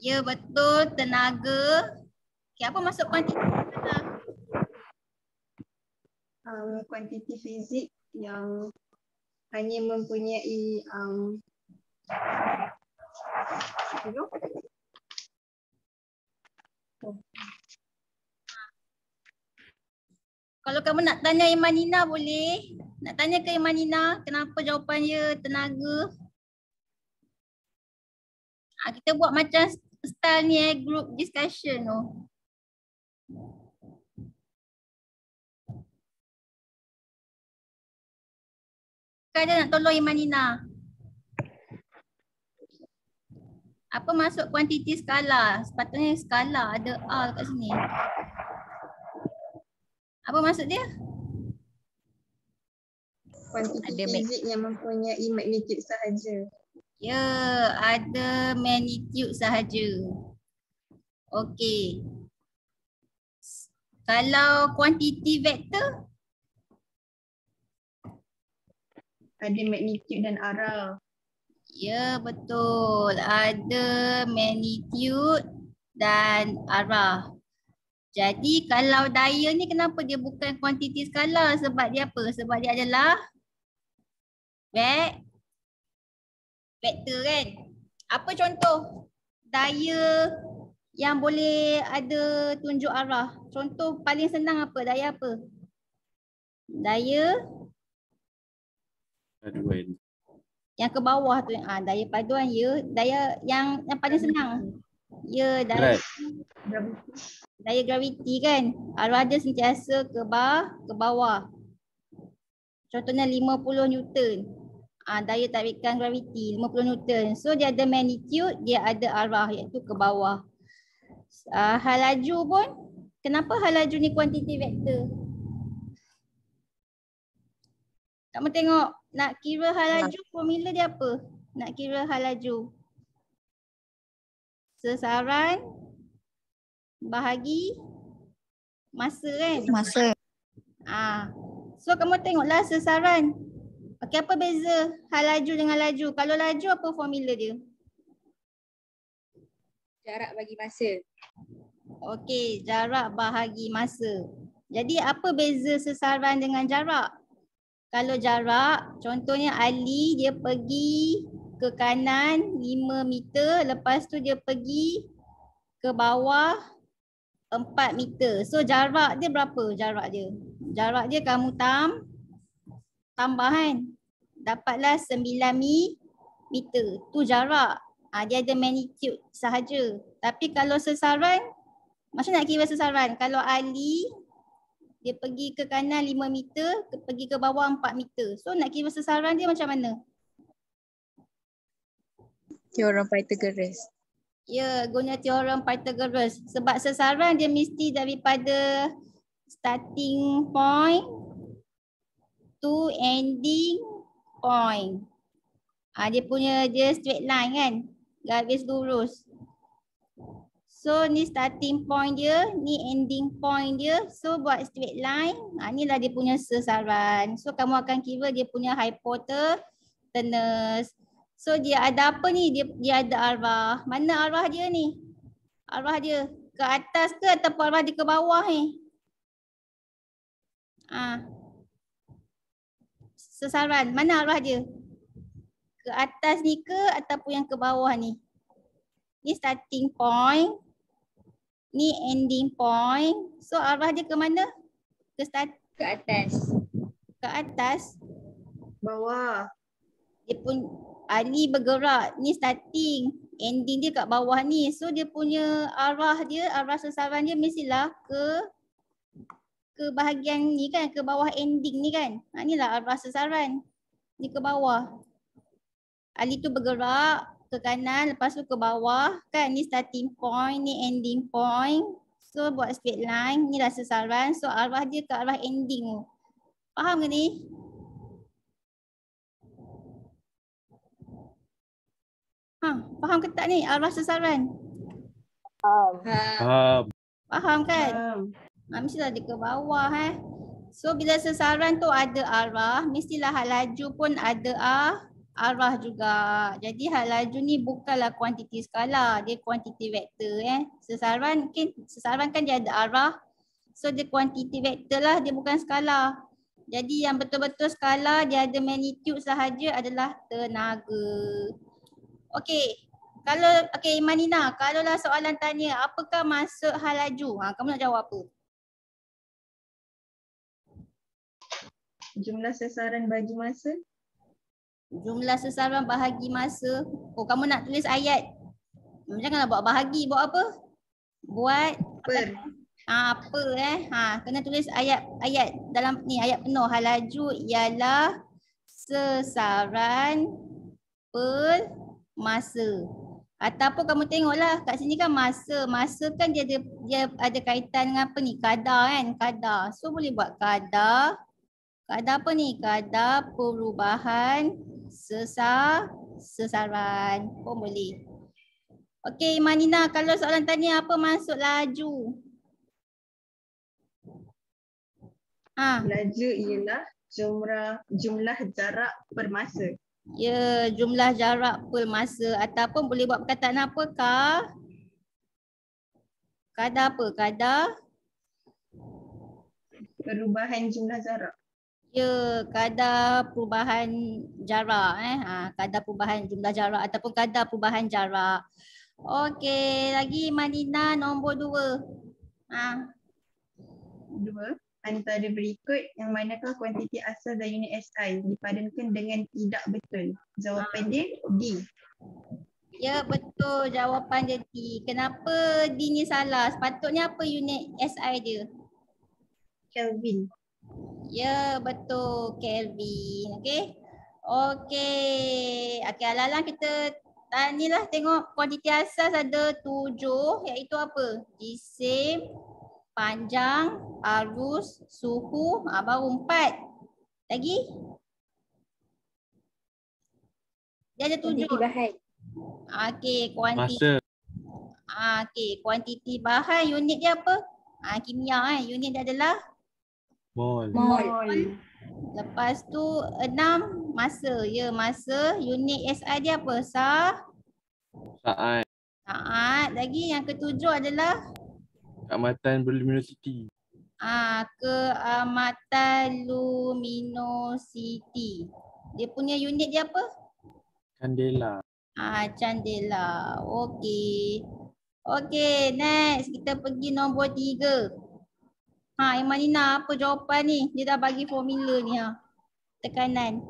Ya betul, tenaga. Okay, apa masuk kuantiti skala? Kuantiti fizik yang hanya mempunyai Kalau kamu nak tanya Imanina boleh. Nak tanya ke Imanina kenapa jawapan dia tenaga. Kita buat macam style ni group discussion tu. Kan dia nak tolong Imanina. Apa masuk kuantiti skala? Sepatutnya skala ada A kat sini. Apa maksud dia? kuantiti fizik yang mempunyai magnitude sahaja. Ya, ada magnitude sahaja. Okey. Kalau kuantiti vektor? Ada magnitude dan arah. Ya, betul. Ada magnitude dan arah. Jadi kalau daya ni kenapa dia bukan kuantiti skala? Sebab dia apa? Sebab dia adalah vektor kan? Apa contoh daya yang boleh ada tunjuk arah? Contoh paling senang apa? Daya apa? Daya Paduan. yang ke bawah tu. Daya paduan ya. Daya yang paling senang. Ya, daya graviti kan. Arah dia sentiasa ke bawah. Contohnya 50 Newton. Daya tarikan graviti 50 Newton. So dia ada magnitude, dia ada arah iaitu ke bawah. Hal laju pun, kenapa hal laju ni kuantiti vektor? Kamu tengok nak kira hal laju formula dia apa? Nak kira hal laju. Sesaran bahagi masa kan? Masa. So kamu tengoklah sesaran. Okey, apa beza hal laju dengan laju? Kalau laju apa formula dia? Jarak bagi masa. Okey, jarak bahagi masa. Jadi apa beza sesaran dengan jarak? Kalau jarak, contohnya Ali dia pergi ke kanan 5 meter, lepas tu dia pergi ke bawah 4 meter. So jarak dia berapa jarak dia? Jarak dia kamu tambah kan? Dapatlah 9 meter. Tu jarak. Dia ada magnitude sahaja. Tapi kalau sesaran, macam nak kira sesaran? Kalau Ali dia pergi ke kanan 5 meter, pergi ke bawah 4 meter. So nak kira sesaran dia macam mana? Teorem Pythagoras. Ya, guna teorem Pythagoras. Sebab sesaran dia mesti daripada starting point to ending point. Dia straight line kan? Garis lurus. So ni starting point dia, ni ending point dia. So buat straight line. Inilah dia punya sesaran. So kamu akan kira dia punya hypotenuse. So dia ada apa ni? Dia ada arah. Mana arah dia ni? Arah dia ke atas ke ataupun arah dia ke bawah ni? Sesaran. Mana arah dia? Ke atas ni ke ataupun yang ke bawah ni? Ni starting point. Ni ending point. So arah dia ke mana? Ke atas. Ke atas. Bawah. Dia pun Ali bergerak. Ni starting. Ending dia kat bawah ni. So dia punya arah dia, arah sesaran dia mestilah ke bahagian ni kan, ke bawah ending ni kan. Inilah arah sesaran. Ni ke bawah. Ali tu bergerak ke kanan, lepas tu ke bawah kan. Ni starting point, ni ending point. So buat straight line, ni dah sesaran. So arah dia ke arah ending tu. Faham ke ni? Faham ke tak ni arah sesaran? Faham. Faham kan? Mestilah dia ke bawah So bila sesaran tu ada arah, mestilah hal laju pun ada arah juga. Jadi hal laju ni bukanlah kuantiti skala, dia kuantiti vektor Sesaran kan dia ada arah. So dia kuantiti vektor lah, dia bukan skala. Jadi yang betul-betul skala dia ada magnitude sahaja adalah tenaga. Okey. Imanina, kalaulah soalan tanya apakah maksud hal laju? Kamu nak jawab apa? Jumlah sasaran bagi masa. Jumlah sasaran bahagi masa. Oh, kamu nak tulis ayat. Janganlah buat bahagi, buat apa? Buat Per. kena tulis ayat dalam ni, ayat penuh. Hal laju ialah sasaran per masa. Ataupun kamu tengoklah kat sini kan masa. Masa kan dia ada kaitan dengan apa ni? Kadar kan? Kadar. So boleh buat kadar. Kadar apa ni? Kadar perubahan sasaran pun boleh. Okey Imanina, kalau soalan tanya apa maksud laju? Laju ialah jumlah jarak per masa. Ya, jumlah jarak per masa ataupun boleh buat perkataan apa? Kadar apa? Kadar Perubahan jumlah jarak. ya, kadar perubahan jarak kadar perubahan jumlah jarak ataupun kadar perubahan jarak. Okey, lagi Imanina nombor 2. 2. Antara berikut yang manakah kuantiti asal dan unit SI dipadankan dengan tidak betul? Jawapan dia D. Ya betul, jawapan dia D. Kenapa D ni salah? Sepatutnya apa unit SI dia? Kelvin. Ya betul, Kelvin. Okey. Okey, ala-ala kita tanilah tengok kuantiti asas ada 7 iaitu apa? Jisim, panjang, arus, suhu, baru 4. Lagi? Dia ada 7. Kuantiti bahan. Okey, kuantiti. Masa. Okey, kuantiti bahan unit dia apa? Kimia unit dia adalah Mol. Lepas tu 6 masa. Ya, masa. Unit SI dia apa? Saat. Saat. Lagi yang ketujuh adalah Keamatan berluminositi. keamatan luminosity. Dia punya unit dia apa? Kandela. Candela. Okey. Okey, next kita pergi nombor 3. Imanina, apa jawapan ni? Dia dah bagi formula ni tekanan.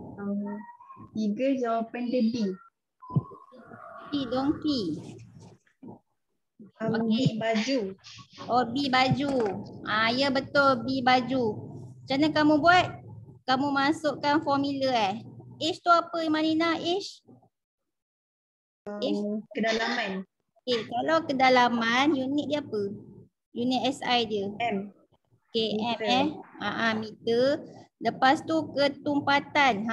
3 jawapan dia B. P dong P. B baju. Oh, B baju. Ya betul, B baju. Macam mana kamu buat? Kamu masukkan formula H tu apa Imanina? H? Kedalaman. Kalau kedalaman, unit dia apa? Unit SI dia. M. M meter. Lepas tu ketumpatan.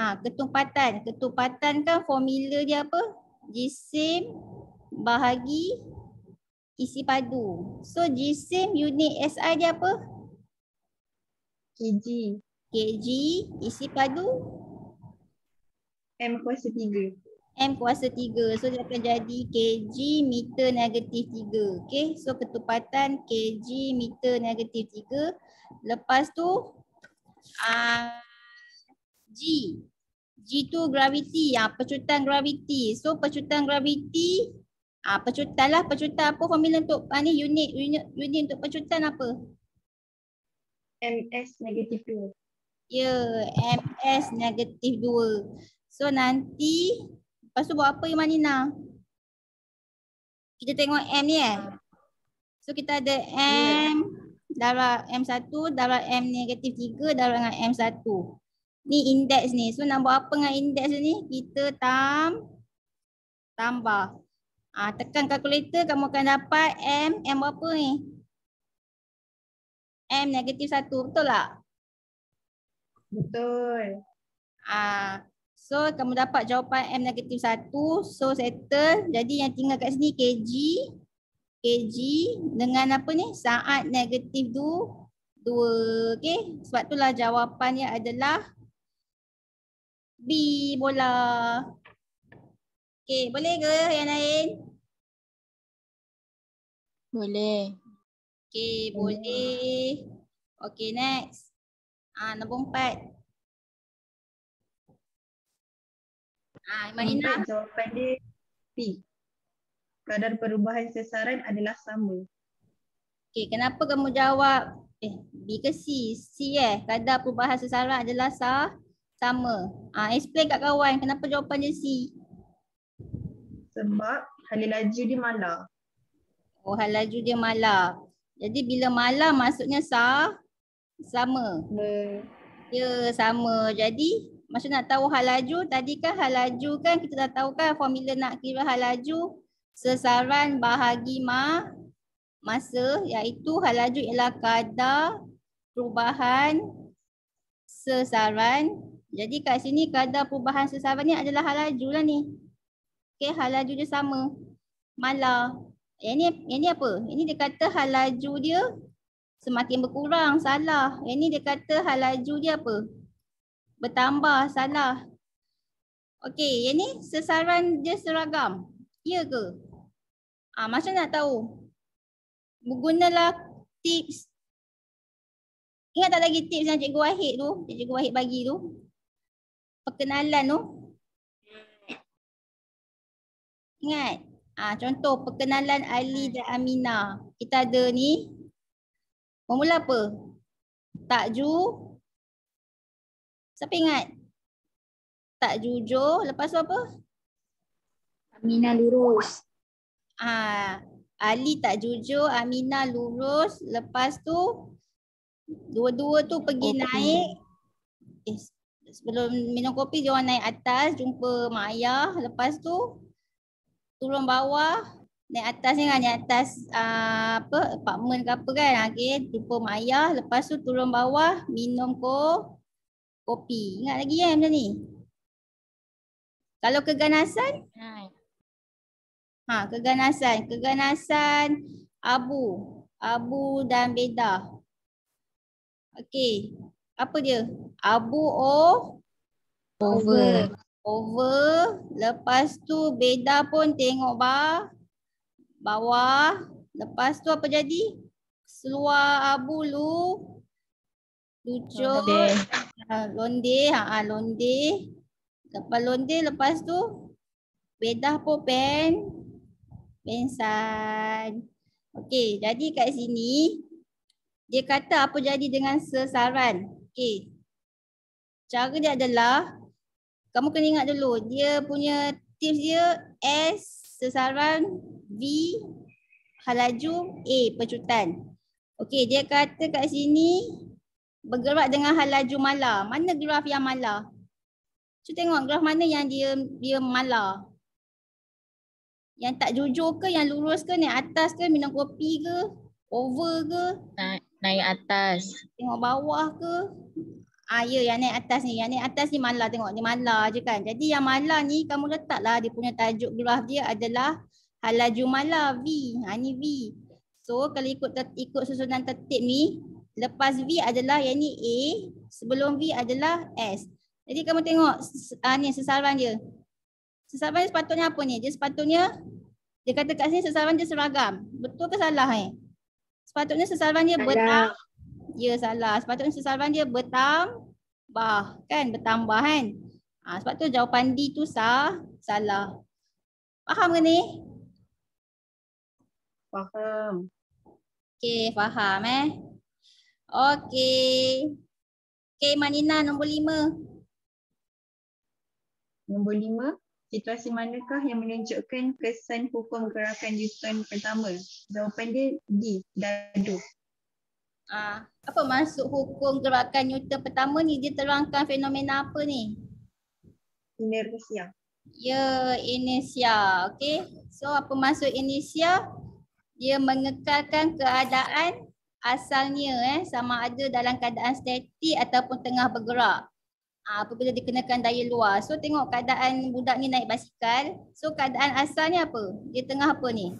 Ketumpatan kan formula dia apa? Jisim bahagi isi padu. So jisim unit SI dia apa? kg. Kg, isi padu M kuasa 3. M kuasa 3. So dia akan jadi kg meter negatif 3. Okay. So ketumpatan kg meter negatif 3. Lepas tu G. G tu graviti. Pecutan graviti. So pecutan graviti. Pecutan lah. Pecutan apa formula untuk ni unit untuk pecutan apa? MS negatif 2. Ya, MS negatif 2. So nanti lepas tu buat apa Imanina? Kita tengok M ni So kita ada M darab M1, darab M negatif 3, darab dengan M1. Ni indeks ni. So nak buat apa dengan indeks ni? Kita tambah. Tekan kalkulator kamu akan dapat M berapa ni? M negatif 1, betul tak? Betul. So kamu dapat jawapan M negatif 1. So settle. Jadi yang tinggal kat sini kg dengan apa ni? Saat negatif 2. Okay. Sebab itulah jawapannya adalah B bola. Okey, boleh ke yang lain? Boleh. Okey, boleh. Okey, next. Nombor 4. Imanina. Nombor jawapan dia P. Kadar perubahan sasaran adalah sama. Okey, kenapa kamu jawab B ke C? C kadar perubahan sasaran adalah sama. Explain kat kawan kenapa jawapan dia C. Sebab hala laju dia malar. Oh, hal laju dia malar. Jadi bila malar maksudnya sama. Ya, sama. Jadi maksud nak tahu hal laju, tadi kan hal laju kan kita dah tahu kan formula nak kira hal laju sesaran bahagi masa, iaitu hal laju ialah kadar perubahan sesaran. Jadi kat sini kadar perubahan sesaran ni adalah hal laju lah ni. Okey, hal laju dia sama. Malar. Yang ni apa? Ini dia kata hal laju dia semakin berkurang, salah. Yang ni dia kata hal laju dia apa? Bertambah, salah. Okey, yang ni sesaran dia seragam. Ya ke? Macam nak tahu? Bergunalah tips. Ingat tak lagi tips yang Cikgu Wahid tu? Cikgu Wahid bagi tu? Perkenalan tu. Ingat? Contoh perkenalan Ali dan Aminah. Kita ada ni. Formula apa? Takju. Siapa ingat? Tak jujur. Lepas tu apa? Aminah lurus. Ali tak jujur, Aminah lurus. Lepas tu dua-dua tu pergi naik. Sebelum minum kopi dia orang naik atas jumpa Mak Ayah. Lepas tu turun bawah, naik atas ni kan, naik atas apartmen ke apa kan. Okay, jumpa Mak Ayah. Lepas tu turun bawah minum kopi. Ingat lagi kan macam ni? Kalau keganasan? Keganasan Abu dan Beda. Okey. Apa dia? Abu Over. Lepas tu Beda pun tengok bawah. Lepas tu apa jadi? Seluar Abu lucut. Londe. Londe. Lepas tu Beda pun pensan. Okey, jadi kat sini dia kata apa jadi dengan sesaran. Okey. Cara dia adalah kamu kena ingat dulu dia punya tips dia S sesaran, V hal laju, A pecutan. Okey, dia kata kat sini bergerak dengan hal laju malar. Mana graf yang malar? Cuba tengok graf mana yang dia malar. Yang tak jujur ke, yang lurus ke, naik atas ke, minum kopi ke, over ke? Naik atas. Tengok bawah ke? Ya, yang naik atas ni. Yang naik atas ni malar, tengok dia malar je kan. Jadi yang malar ni kamu letaklah dia punya tajuk graf dia adalah hal laju malar V. Ni V. So kalau ikut susunan tertib ni, lepas V adalah yang ni A, sebelum V adalah S. Jadi kamu tengok ni sesaran dia. Sesaran dia sepatutnya apa ni? Dia sepatutnya, dia kata kat sini sesaran dia seragam. Betul ke salah Sepatutnya sesaran dia bertambah. Ya, salah. Sepatutnya sesaran dia bertambah kan? Sebab tu jawapan D tu salah. Faham ke ni? Faham. Okey, faham Okey. Okey, Manina nombor 5. Nombor 5. Situasi manakah yang menunjukkan kesan hukum gerakan Newton pertama? Jawapan dia D. Dadu. Apa maksud hukum gerakan Newton pertama ni? Dia terangkan fenomena apa ni? Inersia. Ya, inersia. Okey. So apa maksud inersia? Dia mengekalkan keadaan asalnya sama ada dalam keadaan statik ataupun tengah bergerak. Apabila dikenakan daya luar. So tengok keadaan budak ni naik basikal. So keadaan asalnya apa? Dia tengah apa ni?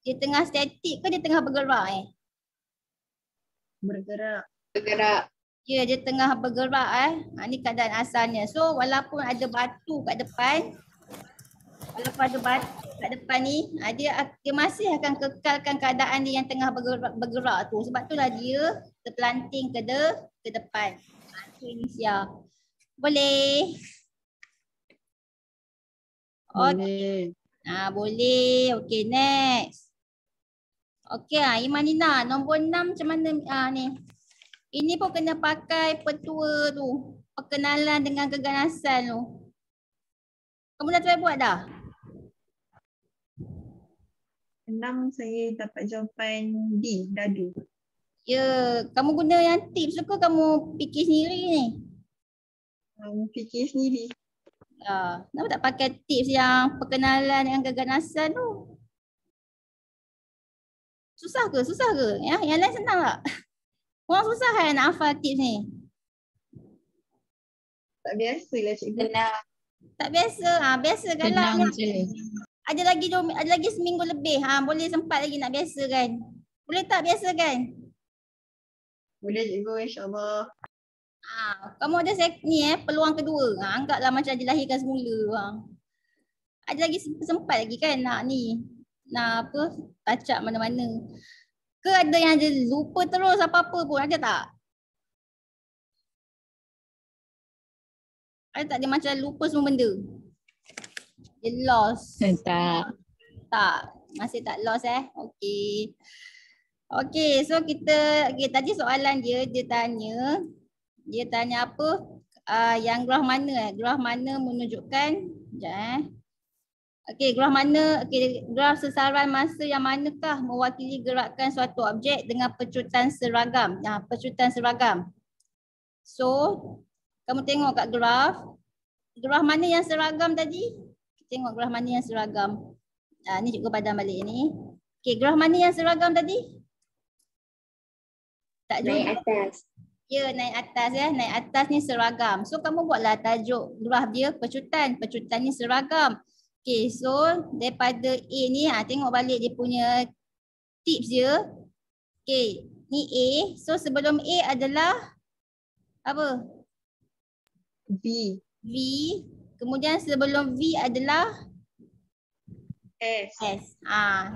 Dia tengah statik ke dia tengah bergerak Bergerak. Ya, dia tengah bergerak Ni keadaan asalnya. So walaupun ada batu kat depan, Lepas tu kat depan ni dia masih akan kekalkan keadaan dia yang tengah bergerak tu. Sebab itulah dia terpelanting ke depan. Itu inisial. Boleh? Boleh. Boleh. Okey, next. Okey, Imanina, nombor 6 macam mana ni? Ini pun kena pakai petua tu. Perkenalan dengan keganasan tu. Kamu dah try buat dah? 6 saya dapat jawapan D, dadu. Ya, kamu guna yang tips tu ke kamu fikir sendiri ni? Fikir sendiri. Kenapa tak pakai tips yang perkenalan dengan keganasan tu? Susah ke? Ya, yang lain senang tak? Orang susah kan nak hafal tips ni? Tak biasa lah cikgu. Senang. Tak biasa. Biasa kalau Senang je. ada lagi seminggu lebih. Boleh sempat lagi nak biasa kan? Boleh tak biasa kan? Boleh cikgu, insyaAllah. Kamu ada peluang kedua. Anggaplah macam dilahirkan semula. Ada lagi sempat lagi kan nak touch up mana-mana. Ke ada yang dia lupa terus apa-apa pun, ada tak? Ada tak dia macam lupa semua benda? Dia lost. Tak. Tak, masih tak lost Okey. Okey, so tadi soalan dia tanya apa? Yang graf mana Graf mana menunjukkan Okey, graf sesaran masa yang manakah mewakili gerakan suatu objek dengan pecutan seragam. Pecutan seragam. So, kamu tengok kat graf mana yang seragam tadi? Tengok graf mana yang seragam. Ni cikgu padam balik ni. Okey, graf mana yang seragam tadi? Tak Naik atas. Ya, naik atas Naik atas ni seragam. So, kamu buatlah tajuk graf dia pecutan. Pecutan ni seragam. Okay, so daripada A ni, tengok balik dia punya tips dia. Okay, ni A. So sebelum A adalah apa? V. Kemudian sebelum V adalah S.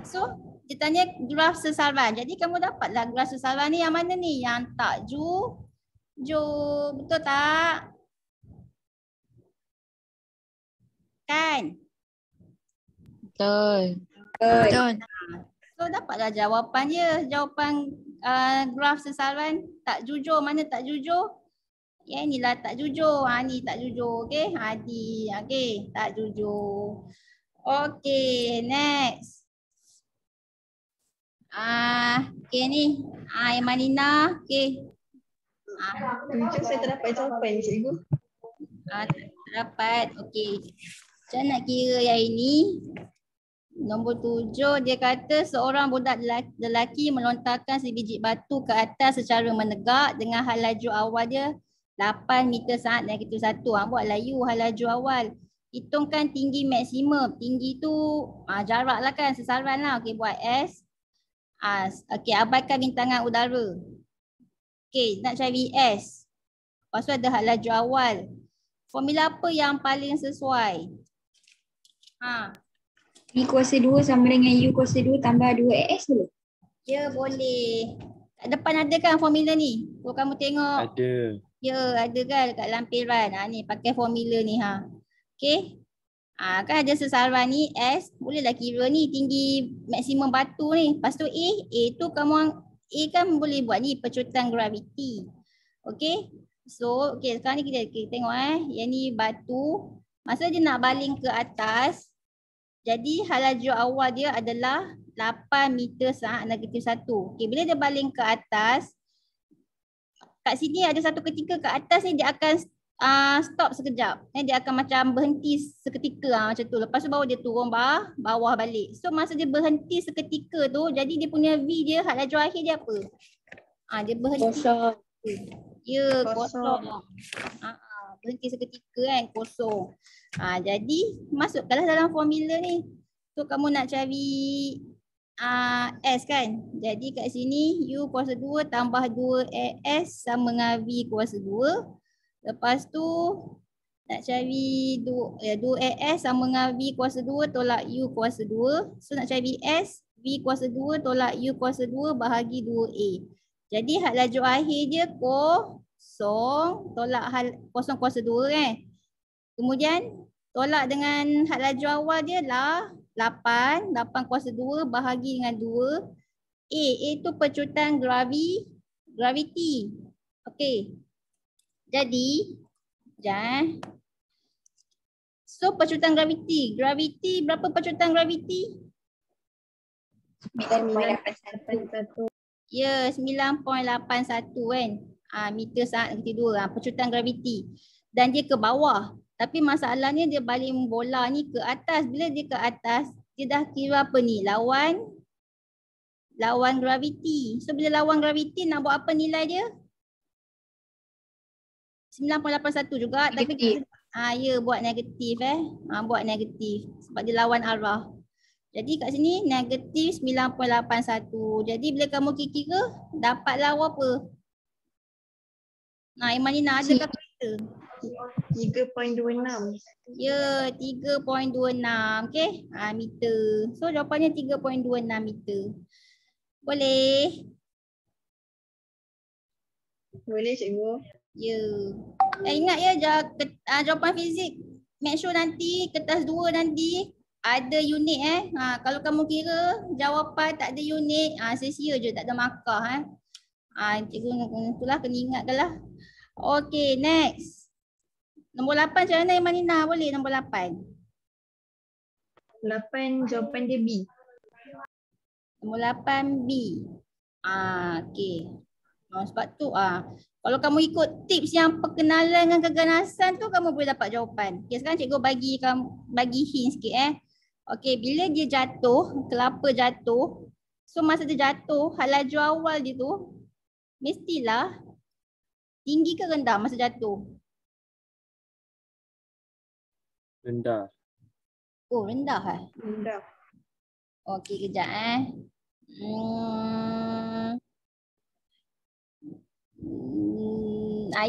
So dia tanya graf sesaran. Jadi kamu dapatlah graf sesaran ni yang mana ni? Yang tak betul tak? Kan? Betul. So dapatlah jawapan dia. Jawapan graf sesaran tak jujur. Mana tak jujur? Ya inilah tak jujur. Ni tak jujur. Okey. Okey, tak jujur. Okey, next. Okey ni. Imanina. Okey. Tujuh saya tak dapat jawapan cikgu. Tak dapat. Okey. Macam nak kira yang ini? Nombor 7 dia kata seorang budak lelaki melontarkan sebiji batu ke atas secara menegak dengan hal laju awal dia 8 meter saat negatif 1. Buatlah you hal laju awal. Hitungkan tinggi maksimum. Tinggi tu jarak lah kan, sesaran lah. Okey, buat S. Okey, abaikan bintangan udara. Okey, nak cari S. Lepas tu ada hal laju awal. Formula apa yang paling sesuai? V kuasa 2 sama dengan U kuasa 2 tambah 2AS dulu. Ya, boleh. Kat depan ada kan formula ni? Kalau kamu tengok. Ada. Ya, ada kan kat lampiran. Ni pakai formula ni. Okey. Kan ada sesaran ni S. Bolehlah kira ni tinggi maksimum batu ni. Lepas tu A. A tu A kan boleh buat ni pecutan graviti. Okey. So, sekarang ni kita tengok yang ni batu. Masa dia nak baling ke atas. Jadi hal laju awal dia adalah 8 meter saat negatif 1. Okey, bila dia baling ke atas, kat sini ada satu ketika kat atas ni dia akan stop sekejap. Dia akan macam berhenti seketika macam tu. Lepas tu baru dia turun bawah balik. So masa dia berhenti seketika tu, jadi dia punya V dia hal laju akhir dia apa? Dia berhenti. Kosong. Ya, kosong. Berhenti seketika kan, kosong. Jadi masukkanlah dalam formula ni. So kamu nak cari S kan. Jadi kat sini U kuasa 2 tambah 2AS sama dengan V kuasa 2. Lepas tu Nak cari 2AS sama dengan V kuasa 2 tolak U kuasa 2. So nak cari VS, V kuasa 2 tolak U kuasa 2 bahagi 2A. Jadi had laju akhir dia kosong tolak kosong kuasa 2 kan. Kemudian tolak dengan had laju awal dia lah 8 kuasa 2 bahagi dengan 2. A itu pecutan graviti. Okey. Jadi so pecutan graviti. Graviti berapa pecutan graviti? 9.81. Ya, 9.81 kan. Meter saat kedua pecutan graviti. Dan dia ke bawah. Tapi masalahnya dia balik bola ni ke atas. Bila dia ke atas, dia dah kira apa ni? Lawan graviti. So bila lawan graviti nak buat apa nilai dia? 9.81 juga. Negatif. Tapi ya buat negatif buat negatif sebab dia lawan arah. Jadi kat sini negatif 9.81. Jadi bila kamu kira dapatlah apa? Imanina ada kalkulator? 3.26. Ya, 3.26. Okey. Meter. So jawapannya 3.26 meter. Boleh? Boleh cikgu. Ya. Ingat ya jawapan fizik. Make sure nanti kertas 2 nanti ada unit kalau kamu kira jawapan tak ada unit, sia-sia je tak ada markah cikgu itulah kena ingatkan lah. Okey, next. Nombor 8 macam mana Imanina? Boleh nombor 8. 8 jawapan dia B. Nombor 8 B. Okey. Sebab tu kalau kamu ikut tips yang perkenalan dengan keganasan tu kamu boleh dapat jawapan. Okey, sekarang cikgu bagi hint sikit Okey, bila dia jatuh, kelapa jatuh. So masa dia jatuh, hal laju awal dia tu mestilah tinggi ke rendah masa jatuh? Rendah. Oh, rendah Rendah. Okey, kejap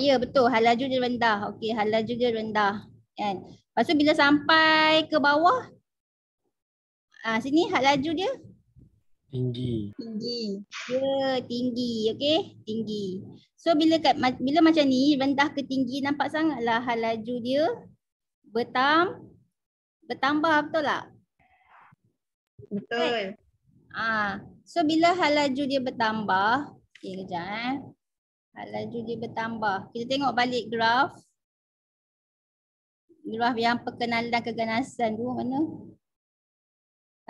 ya betul, hal laju dia rendah. Okey, hal laju dia rendah kan. Lepas tu bila sampai ke bawah sini hal laju dia Tinggi. Tinggi. ya tinggi. Okey, tinggi. So bila macam ni rendah ke tinggi nampak sangatlah hal laju dia bertambah, betul tak? Betul. So bila hal laju dia bertambah, okey kejap hal laju dia bertambah. Kita tengok balik graf. Graf yang perkenalan keganasan tu mana?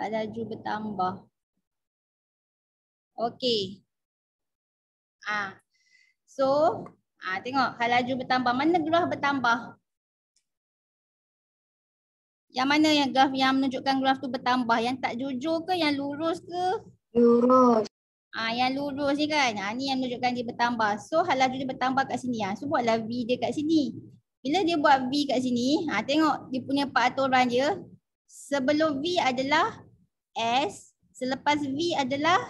Hal laju bertambah. Okey. So, tengok hal laju bertambah. Mana graf bertambah? Yang mana yang graf yang menunjukkan graf tu bertambah? Yang tak jujur ke, yang lurus ke? Lurus. Yang lurus ni kan. Ni yang menunjukkan dia bertambah. So hal laju dia bertambah kat sini. So buatlah V dia kat sini. Bila dia buat V kat sini, tengok dia punya peraturan dia. Sebelum V adalah S, selepas V adalah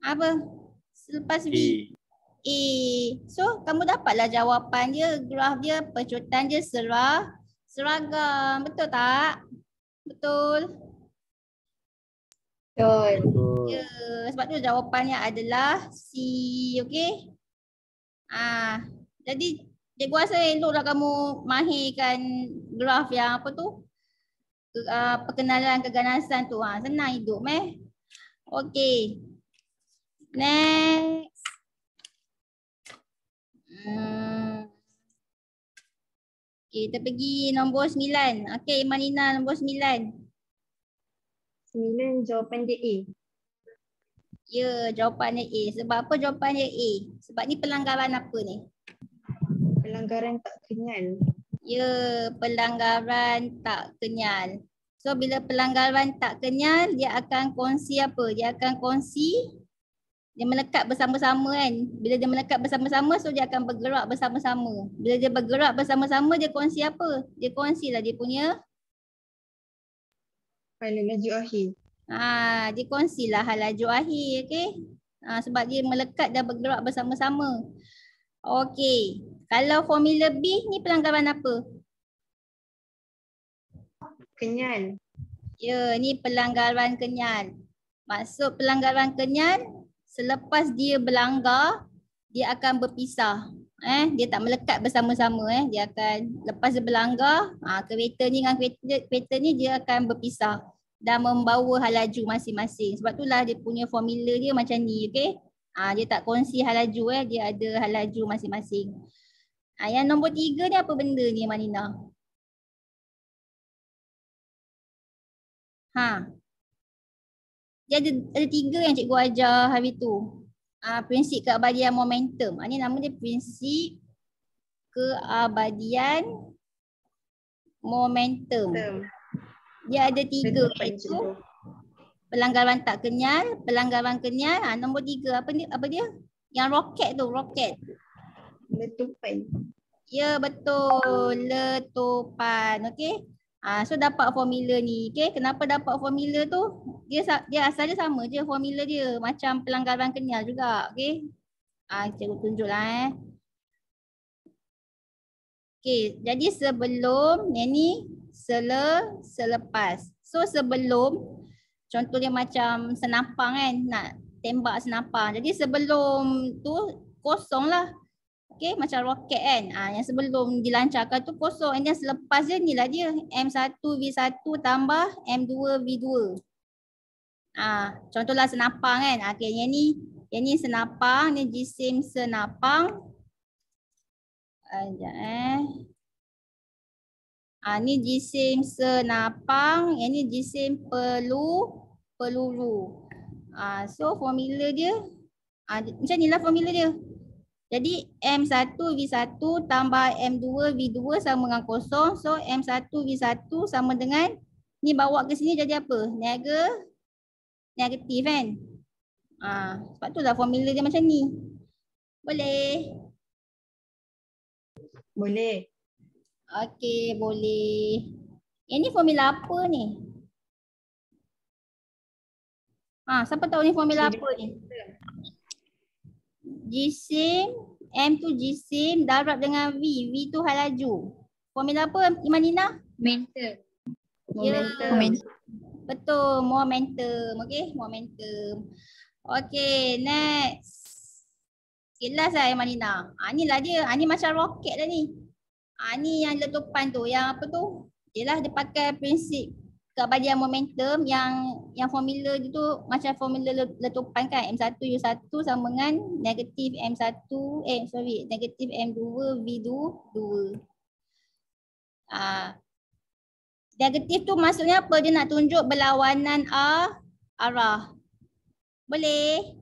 apa? Selepas V A. So kamu dapatlah jawapan dia, graf dia, pecutan dia seragam. Betul tak? Betul. Betul. Ya, sebab tu jawapannya adalah C. Okey. Jadi cikgu rasa eloklah kamu mahirkan graf yang apa tu? Perkenalan keganasan tu. Senang hidup Okey. Next. Okey, kita pergi nombor 9. Okey, Imanina nombor 9. 9 jawapan dia A. Ya, jawapannya A. Sebab apa jawapannya A? Sebab ni pelanggaran apa ni? Pelanggaran tak kenyal. Ya, pelanggaran tak kenyal. So bila pelanggaran tak kenyal, dia akan kongsi apa? Dia akan kongsi, dia melekat bersama-sama kan. Bila dia melekat bersama-sama, so dia akan bergerak bersama-sama. Bila dia bergerak bersama-sama, dia kongsi apa? Dia kongsilah dia punya Hal laju akhir. dia kongsilah hal laju akhir, okey. Sebab dia melekat dan bergerak bersama-sama. Okey. Kalau formula B ni pelanggaran apa? Kenyal. Ya, ni pelanggaran kenyal. Maksud pelanggaran kenyal, selepas dia berlanggar, dia akan berpisah. Dia tak melekat bersama-sama. Dia akan, lepas dia berlanggar, kereta ni dengan kereta ni dia akan berpisah dan membawa halaju masing-masing. Sebab itulah dia punya formula dia macam ni, okey? Dia tak kongsi halaju, dia ada halaju masing-masing. Yang nombor 3 ni apa benda ni, Manina? Dia ada 3 yang cikgu ajar hari tu. Prinsip keabadian momentum. Ni nama dia prinsip keabadian momentum. Dia ada 3 Betul, iaitu cikgu. pelanggaran tak kenyal, pelanggaran kenyal. Nombor 3 apa dia? Yang roket tu, roket. Letupan. Ya betul, letupan. Okey. So dapat formula ni. Okey, kenapa dapat formula tu? Dia asal dia sama je formula dia, macam pelanggaran kenyal juga. Okey. Cikgu tunjuklah Okey, jadi sebelum ni selepas. So sebelum, contohnya macam senapang kan, nak tembak senapang. Jadi sebelum tu kosong lah. Okey, macam roket kan. Yang sebelum dilancarkan tu kosong. And then selepas dia ni lah dia. M1V1 tambah M2V2. Contohlah senapang kan. Okey, yang ni senapang. Ni jisim senapang. Ni jisim senapang. Yang ni jisim peluru. So formula dia. Macam ni lah formula dia. Jadi M1V1 tambah M2V2 sama dengan kosong. So M1V1 sama dengan, ni bawa ke sini jadi apa? Negatif kan? Sebab tu lah formula dia macam ni. Boleh? Boleh. Okey, boleh. Yang ni formula apa ni? Siapa tahu ni formula apa ni? Jisim, M tu jisim darab dengan V. V tu halaju. Formula apa, Imanina? Momentum. Momentum. Betul, momentum. Okey, momentum. Okey, next. Last lah Imanina. Ni lah dia. Ni macam roket dah ni. Ni yang letupan tu. Yang apa tu? Yelah, dia pakai prinsip keabadian momentum yang formula dia tu macam formula letupan kan. M1U1 sama dengan negatif negatif M2V2. Negatif tu maksudnya apa? Dia nak tunjuk berlawanan arah. Boleh?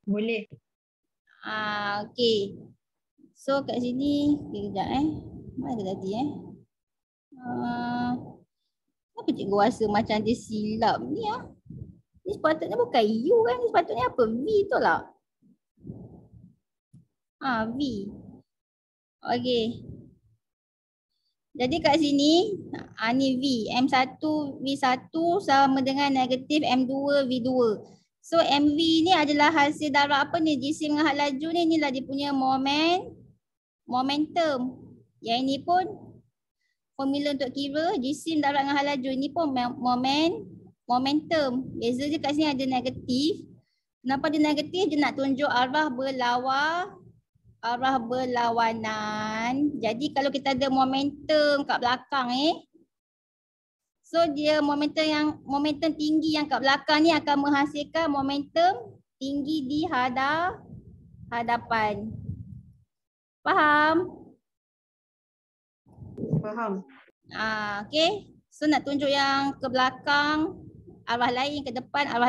Boleh. Okey. So kat sini, kejap mana tadi Kenapa cikgu rasa macam dia silap ni Ni sepatutnya bukan U kan, ni sepatutnya apa? V tu lah. V. Okey. Jadi kat sini, ni V. M1V1 sama dengan negatif M2V2. So MV ni adalah hasil darab apa ni? Jisim dengan halaju ni, inilah dia punya momentum. Yang ini pun formula untuk kira jisim darab dengan halaju. Ini pun momentum. Beza je kat sini ada negatif. Kenapa dia negatif? Dia nak tunjuk arah berlawanan. Jadi kalau kita ada momentum kat belakang so dia momentum tinggi yang kat belakang ni akan menghasilkan momentum tinggi di hadapan. Faham? Faham. Okey. So nak tunjuk yang ke belakang, arah lain, ke depan, arah